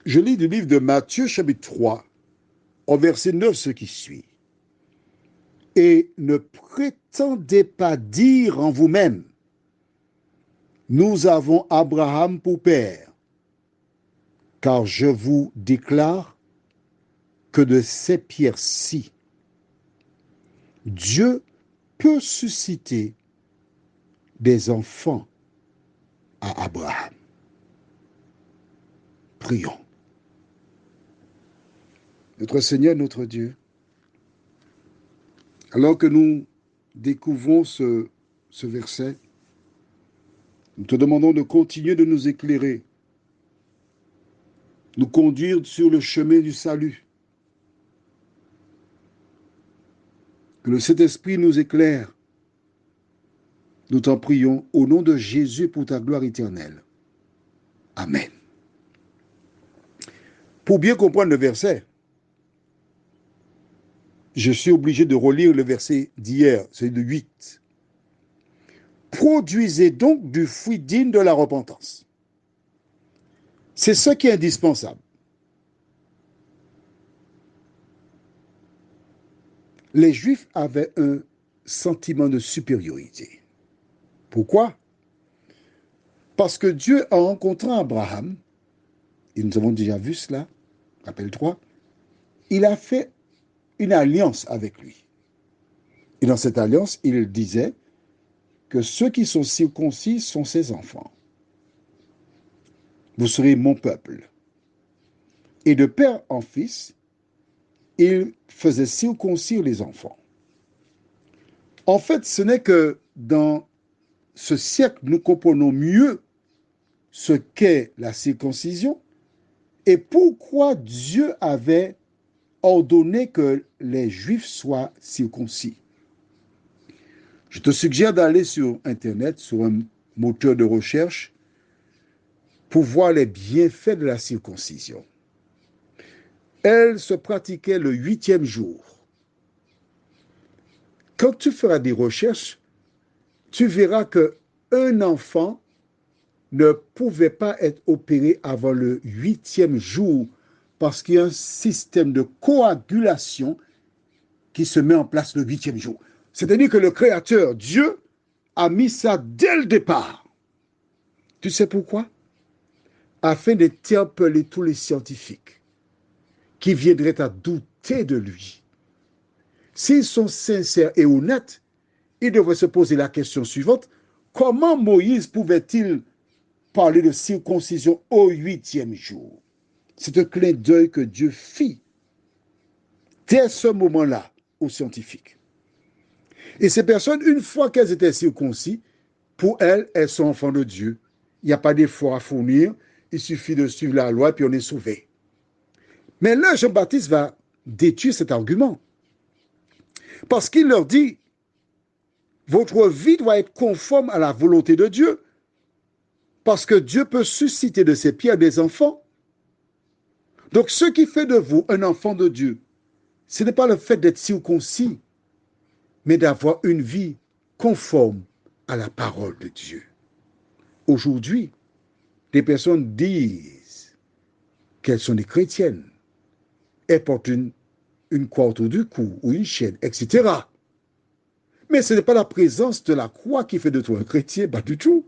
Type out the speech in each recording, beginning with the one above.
Je lis du livre de Matthieu, chapitre 3, au verset 9, ce qui suit. Et ne prétendez pas dire en vous-même, nous avons Abraham pour père, car je vous déclare que de ces pierres-ci, Dieu peut susciter des enfants à Abraham. Prions. Notre Seigneur, notre Dieu, alors que nous découvrons ce verset, nous te demandons de continuer de nous éclairer, nous conduire sur le chemin du salut. Que le Saint-Esprit nous éclaire. Nous t'en prions au nom de Jésus pour ta gloire éternelle. Amen. Pour bien comprendre le verset, je suis obligé de relire le verset d'hier, celui de 8. Produisez donc du fruit digne de la repentance. C'est ce qui est indispensable. Les Juifs avaient un sentiment de supériorité. Pourquoi? Parce que Dieu, en rencontrant Abraham, et nous avons déjà vu cela, rappelle-toi, il a fait une alliance avec lui. Et dans cette alliance, il disait que ceux qui sont circoncis sont ses enfants. Vous serez mon peuple. Et de père en fils, il faisait circoncire les enfants. En fait, ce n'est que dans ce siècle, nous comprenons mieux ce qu'est la circoncision et pourquoi Dieu avait ordonné que les Juifs soient circoncis. Je te suggère d'aller sur Internet, sur un moteur de recherche, pour voir les bienfaits de la circoncision. Elle se pratiquait le 8e jour. Quand tu feras des recherches, tu verras qu'un enfant ne pouvait pas être opéré avant le 8e jour parce qu'il y a un système de coagulation qui se met en place le 8e jour. C'est-à-dire que le Créateur, Dieu, a mis ça dès le départ. Tu sais pourquoi? Afin d'interpeller tous les scientifiques qui viendraient à douter de lui. S'ils sont sincères et honnêtes, ils devraient se poser la question suivante. Comment Moïse pouvait-il parler de circoncision au 8e jour? C'est un clin d'œil que Dieu fit dès ce moment-là aux scientifiques. Et ces personnes, une fois qu'elles étaient circoncis, pour elles, elles sont enfants de Dieu. Il n'y a pas d'effort à fournir, il suffit de suivre la loi et puis on est sauvé. Mais là, Jean-Baptiste va détruire cet argument. Parce qu'il leur dit, votre vie doit être conforme à la volonté de Dieu. Parce que Dieu peut susciter de ces pierres des enfants. Donc, ce qui fait de vous un enfant de Dieu, ce n'est pas le fait d'être circoncis, mais d'avoir une vie conforme à la parole de Dieu. Aujourd'hui, des personnes disent qu'elles sont des chrétiennes. Elles portent une croix autour du cou ou une chaîne, etc. Mais ce n'est pas la présence de la croix qui fait de toi un chrétien, pas du tout.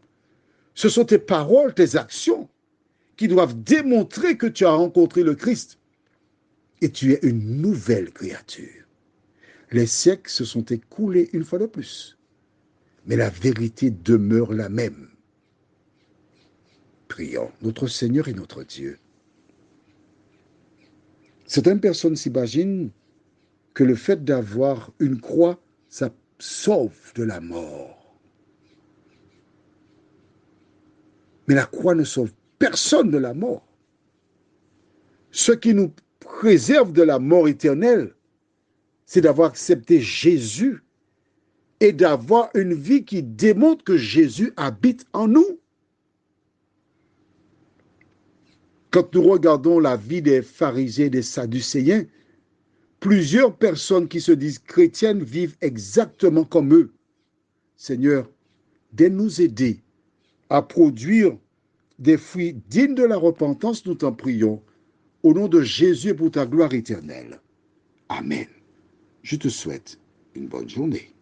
Ce sont tes paroles, tes actions qui doivent démontrer que tu as rencontré le Christ et tu es une nouvelle créature. Les siècles se sont écoulés une fois de plus, mais la vérité demeure la même. Prions, notre Seigneur et notre Dieu. Certaines personnes s'imaginent que le fait d'avoir une croix, ça sauve de la mort. Mais la croix ne sauve personne de la mort. Ce qui nous préserve de la mort éternelle, c'est d'avoir accepté Jésus et d'avoir une vie qui démontre que Jésus habite en nous. Quand nous regardons la vie des pharisiens et des sadducéens, plusieurs personnes qui se disent chrétiennes vivent exactement comme eux. Seigneur, de nous aider à produire des fruits dignes de la repentance, nous t'en prions, au nom de Jésus et pour ta gloire éternelle. Amen. Je te souhaite une bonne journée.